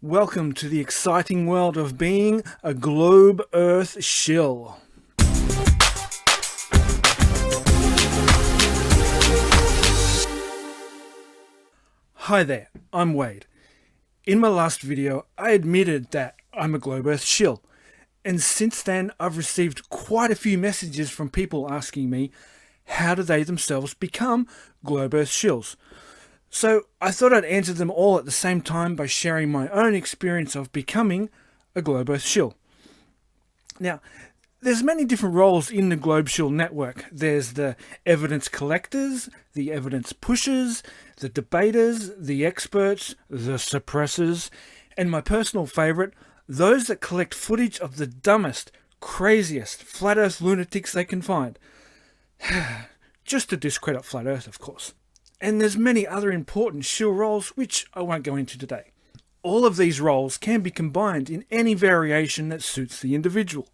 Welcome to the exciting world of being a globe Earth shill. Hi there, I'm Wade. In my last video, I admitted that I'm a globe Earth shill, and since then I've received quite a few messages from people asking me how do they themselves become globe Earth shills. So I thought I'd answer them all at the same time by sharing my own experience of becoming a globe Earth shill. Now, there's many different roles in the globe shill network. There's the evidence collectors, the evidence pushers, the debaters, the experts, the suppressors, and my personal favourite, those that collect footage of the dumbest, craziest flat Earth lunatics they can find. Just to discredit flat Earth, of course. And there's many other important shill roles which I won't go into today. All of these roles can be combined in any variation that suits the individual.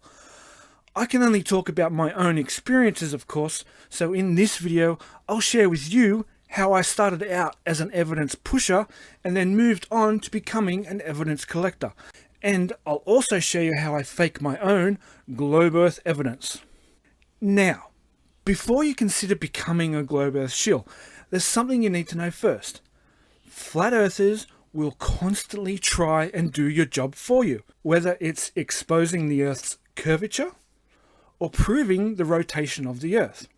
I can only talk about my own experiences, of course, so in this video I'll share with you how I started out as an evidence pusher and then moved on to becoming an evidence collector. And I'll also show you how I fake my own globe Earth evidence. Now, before you consider becoming a globe Earth shill, there's something you need to know first. Flat Earthers will constantly try and do your job for you, whether it's exposing the Earth's curvature or proving the rotation of the Earth.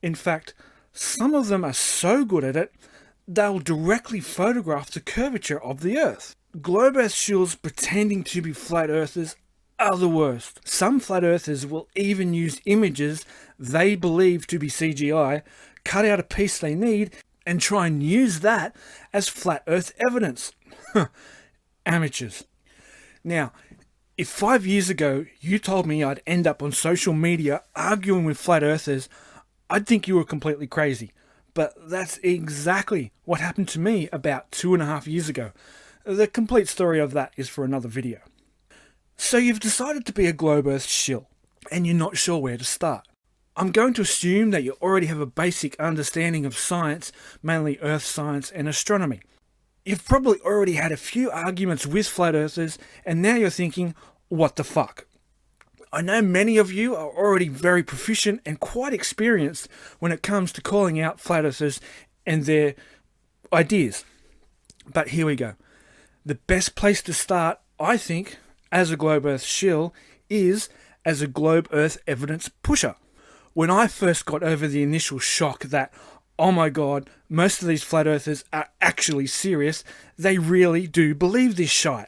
In fact, some of them are so good at it, they'll directly photograph the curvature of the Earth. Globe Earth shills pretending to be flat Earthers are the worst. Some flat Earthers will even use images they believe to be CGI, cut out a piece they need, and try and use that as flat Earth evidence. Amateurs. Now, if 5 years ago you told me I'd end up on social media arguing with flat Earthers, I'd think you were completely crazy. But that's exactly what happened to me about 2.5 years ago. The complete story of that is for another video. So you've decided to be a globe Earth shill, and you're not sure where to start. I'm going to assume that you already have a basic understanding of science, mainly Earth science and astronomy. You've probably already had a few arguments with flat Earthers, and now you're thinking, what the fuck? I know many of you are already very proficient and quite experienced when it comes to calling out flat Earthers and their ideas. But here we go. The best place to start, I think, as a globe Earth shill, is as a globe Earth evidence pusher. When I first got over the initial shock that, oh my god, most of these flat Earthers are actually serious, they really do believe this shite,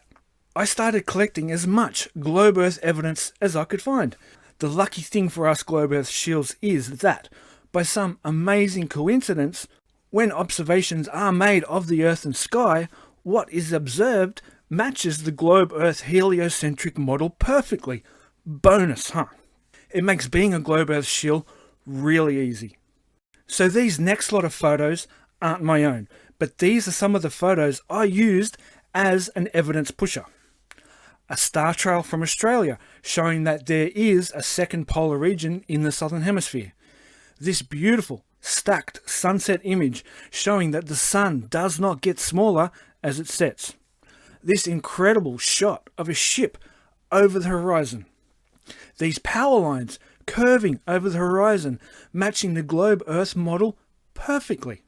I started collecting as much globe Earth evidence as I could find. The lucky thing for us globe Earth shills is that, by some amazing coincidence, when observations are made of the Earth and sky, what is observed matches the globe Earth heliocentric model perfectly. Bonus, huh? It makes being a globe Earth shill really easy. So these next lot of photos aren't my own, but these are some of the photos I used as an evidence pusher. A star trail from Australia showing that there is a second polar region in the southern hemisphere. This beautiful stacked sunset image showing that the sun does not get smaller as it sets. This incredible shot of a ship over the horizon. These power lines curving over the horizon, matching the globe Earth model perfectly.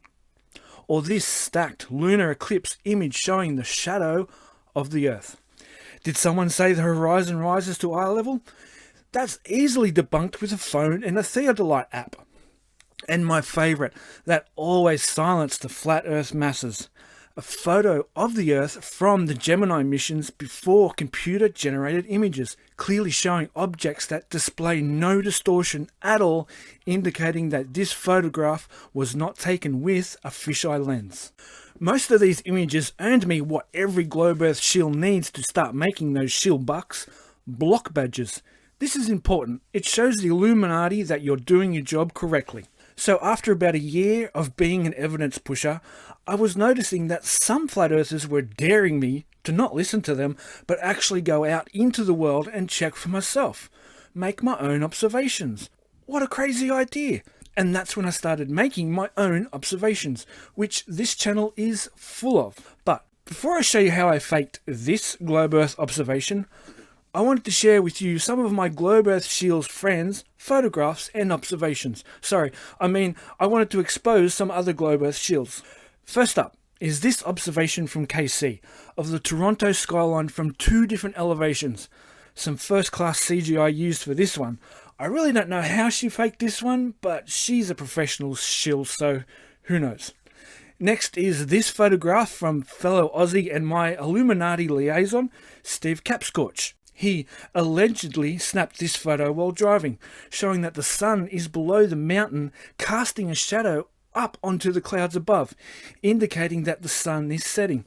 Or this stacked lunar eclipse image showing the shadow of the Earth. Did someone say the horizon rises to eye level? That's easily debunked with a phone and a theodolite app. And my favourite, that always silenced the flat Earth masses. A photo of the Earth from the Gemini missions before computer-generated images, clearly showing objects that display no distortion at all, indicating that this photograph was not taken with a fisheye lens. Most of these images earned me what every globe Earth shill needs to start making those shill bucks: block badges. This is important. It shows the Illuminati that you're doing your job correctly. So after about a year of being an evidence pusher, I was noticing that some flat Earthers were daring me to not listen to them, but actually go out into the world and check for myself. Make my own observations. What a crazy idea! And that's when I started making my own observations, which this channel is full of. But Before I show you how I faked this globe Earth observation, I wanted to share with you some of my globe Earth SHILLs friends' photographs and observations. I wanted to expose some other globe Earth SHILLs. First up is this observation from KC of the Toronto skyline from 2 different elevations. Some first class CGI used for this one. I really don't know how she faked this one, but she's a professional SHILL, so who knows. Next is this photograph from fellow Aussie and my Illuminati liaison, Steve Capscorch. He allegedly snapped this photo while driving, showing that the sun is below the mountain, casting a shadow up onto the clouds above, indicating that the sun is setting.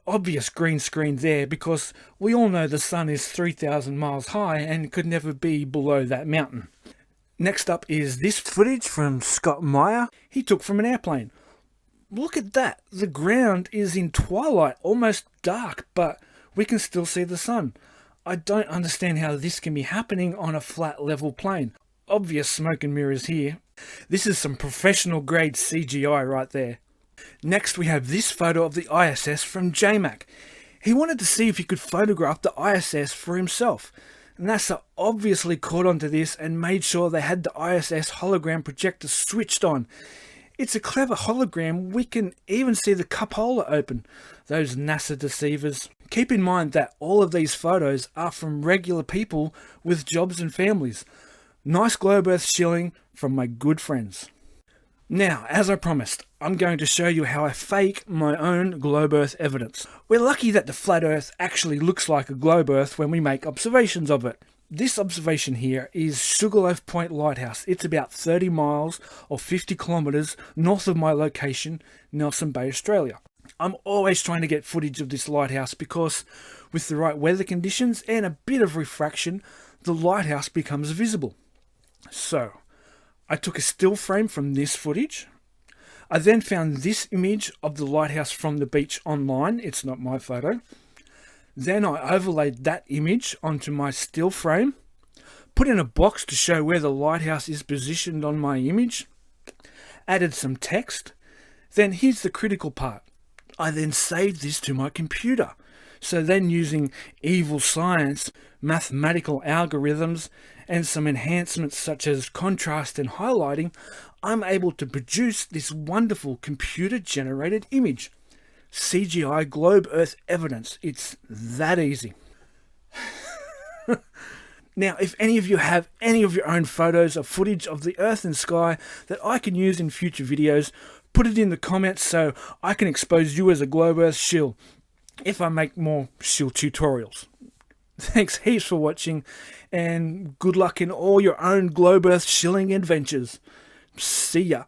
Obvious green screen there, because we all know the sun is 3,000 miles high and could never be below that mountain. Next up is this footage from Scott Meyer he took from an airplane. Look at that, the ground is in twilight, almost dark, but we can still see the sun. I don't understand how this can be happening on a flat level plane. Obvious smoke and mirrors here. This is some professional grade CGI right there. Next we have this photo of the ISS from JMac. He wanted to see if he could photograph the ISS for himself. NASA obviously caught onto this and made sure they had the ISS hologram projector switched on. It's a clever hologram. We can even see the cup holder open. Those NASA deceivers. Keep in mind that all of these photos are from regular people with jobs and families. Nice globe Earth shilling from my good friends. Now, as I promised, I'm going to show you how I fake my own globe Earth evidence. We're lucky that the flat Earth actually looks like a globe Earth when we make observations of it. This observation here is Sugarloaf Point Lighthouse. It's about 30 miles or 50 kilometres north of my location, Nelson Bay, Australia. I'm always trying to get footage of this lighthouse because with the right weather conditions and a bit of refraction, the lighthouse becomes visible. So, I took a still frame from this footage. I then found this image of the lighthouse from the beach online. It's not my photo. Then I overlaid that image onto my still frame, put in a box to show where the lighthouse is positioned on my image, added some text. Then here's the critical part. I then saved this to my computer. So then using evil science, mathematical algorithms, and some enhancements such as contrast and highlighting, I'm able to produce this wonderful computer-generated image. CGI globe Earth evidence. It's that easy. Now, if any of you have any of your own photos or footage of the Earth and sky that I can use in future videos, put it in the comments so I can expose you as a globe Earth shill if I make more shill tutorials. Thanks heaps for watching, and good luck in all your own globe Earth shilling adventures. See ya.